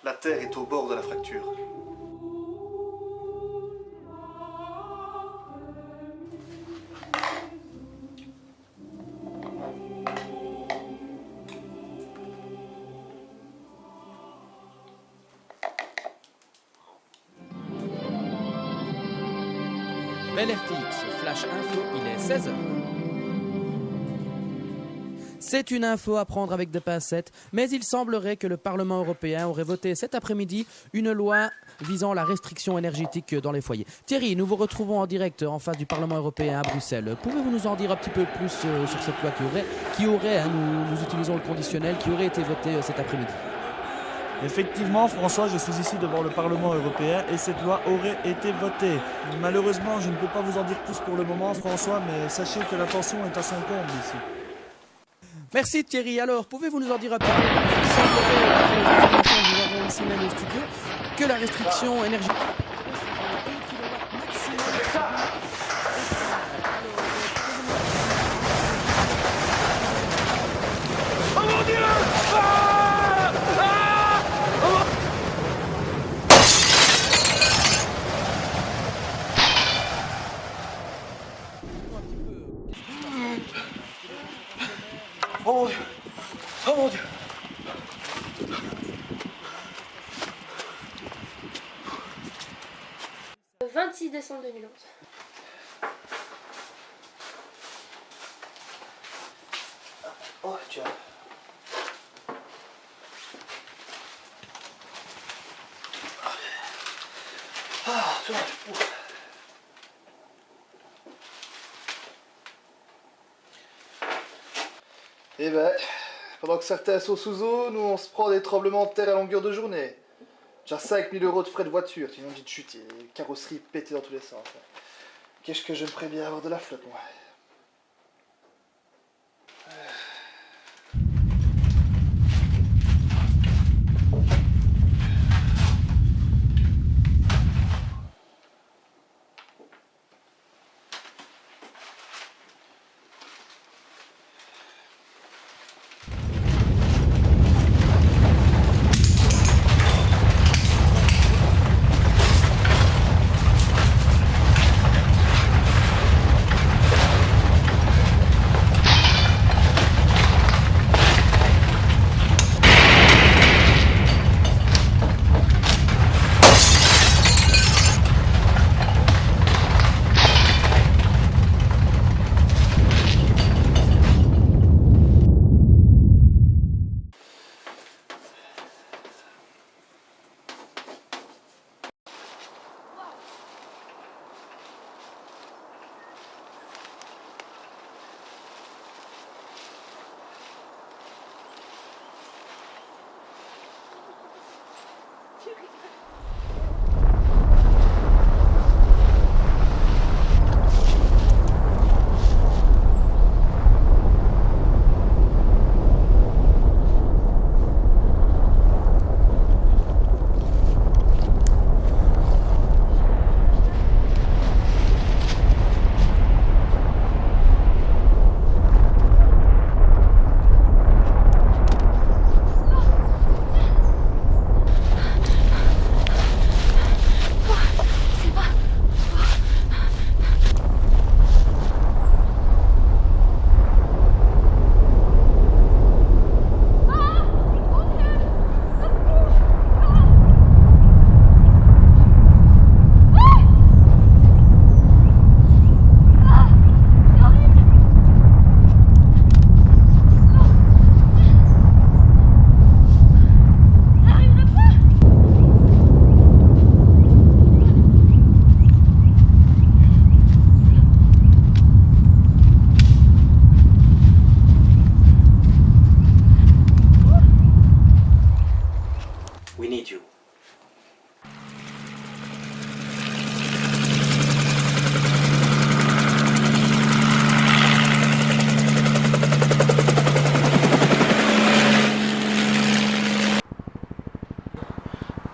La Terre est au bord de la fracture. Bel RTX, Flash Info, il est 16h. C'est une info à prendre avec des pincettes, mais il semblerait que le Parlement européen aurait voté cet après-midi une loi visant la restriction énergétique dans les foyers. Thierry, nous vous retrouvons en direct en face du Parlement européen à Bruxelles. Pouvez-vous nous en dire un petit peu plus sur cette loi qui aurait, nous utilisons le conditionnel, qui aurait été votée cet après-midi? Effectivement, François, je suis ici devant le Parlement européen et cette loi aurait été votée. Malheureusement, je ne peux pas vous en dire plus pour le moment, François, mais sachez que la tension est à son comble ici. Merci Thierry. Alors, pouvez-vous nous en dire un peu plus? Il semblerait, d'après les informations que nous avons ici même au studio, que la restriction énergétique... Oh mon Dieu! Oh mon Dieu! Oh mon Dieu! Le 26 décembre 2011. Oh tiens. Ah, tu vois. Eh ben, pendant que certains sont sous eau, nous on se prend des tremblements de terre à longueur de journée. Déjà 5 000 € de frais de voiture, tu viens de chuter, les carrosseries pétées dans tous les sens. Qu'est-ce que je me préviens avoir de la flotte, moi.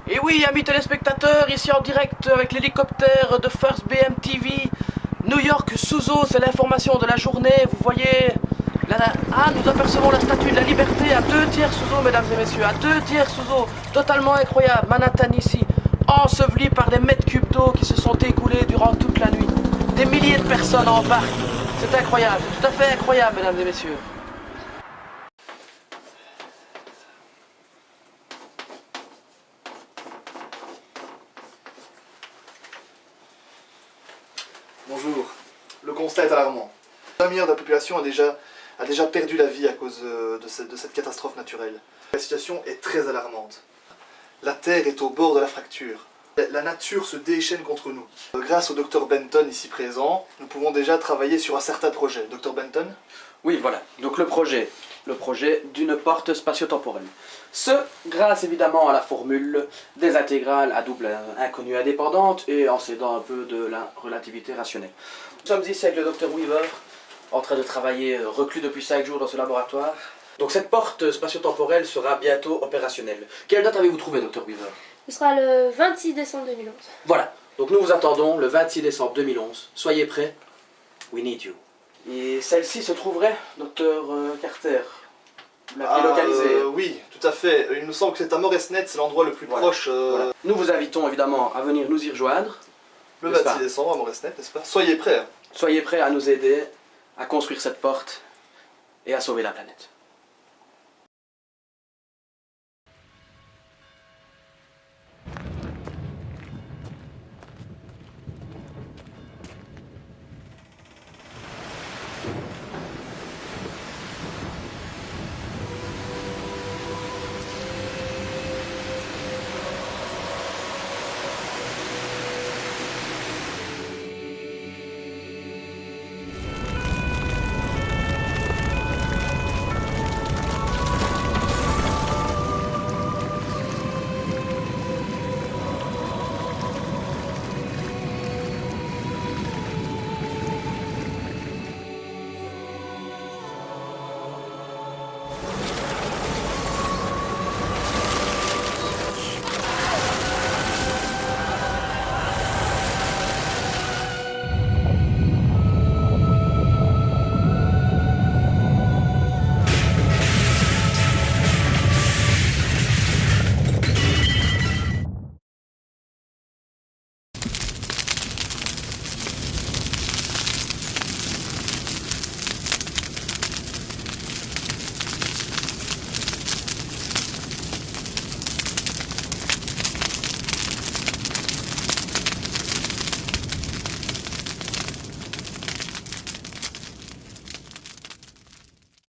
Et oui, amis téléspectateurs, ici en direct avec l'hélicoptère de First BM TV, New York sous eau, c'est l'information de la journée. Vous voyez Ah, nous apercevons la statue de la liberté à 2 tiers sous eau, mesdames et messieurs, à 2 tiers sous eau. Totalement incroyable, Manhattan ici, enseveli par des mètres cubes d'eau qui se sont écoulés durant toute la nuit. Des milliers de personnes embarquent. C'est incroyable, c'est tout à fait incroyable, mesdames et messieurs. Bonjour. Le constat est alarmant. 1 milliard de la population a déjà perdu la vie à cause de cette catastrophe naturelle. La situation est très alarmante. La Terre est au bord de la fracture. La nature se déchaîne contre nous. Grâce au Dr Benton ici présent, nous pouvons déjà travailler sur un certain projet. Dr Benton? Oui, voilà. Donc le projet d'une porte spatio-temporelle. Ce, grâce évidemment à la formule des intégrales à double inconnue indépendante et en s'aidant un peu de la relativité rationnelle. Nous sommes ici avec le Dr Weaver, en train de travailler reclus depuis 5 jours dans ce laboratoire. Donc cette porte spatio-temporelle sera bientôt opérationnelle. Quelle date avez-vous trouvé, Dr Weaver? Ce sera le 26 décembre 2011. Voilà. Donc nous vous attendons le 26 décembre 2011. Soyez prêts. We need you. Et celle-ci se trouverait, Dr Carter. Vous l'avez localisée. Oui, tout à fait. Il nous semble que c'est à Moresnet, c'est l'endroit le plus proche. Voilà. Nous vous invitons évidemment à venir nous y rejoindre. Le 26 décembre à Moresnet, n'est-ce pas? Soyez prêts. Soyez prêts à nous aider à construire cette porte et à sauver la planète.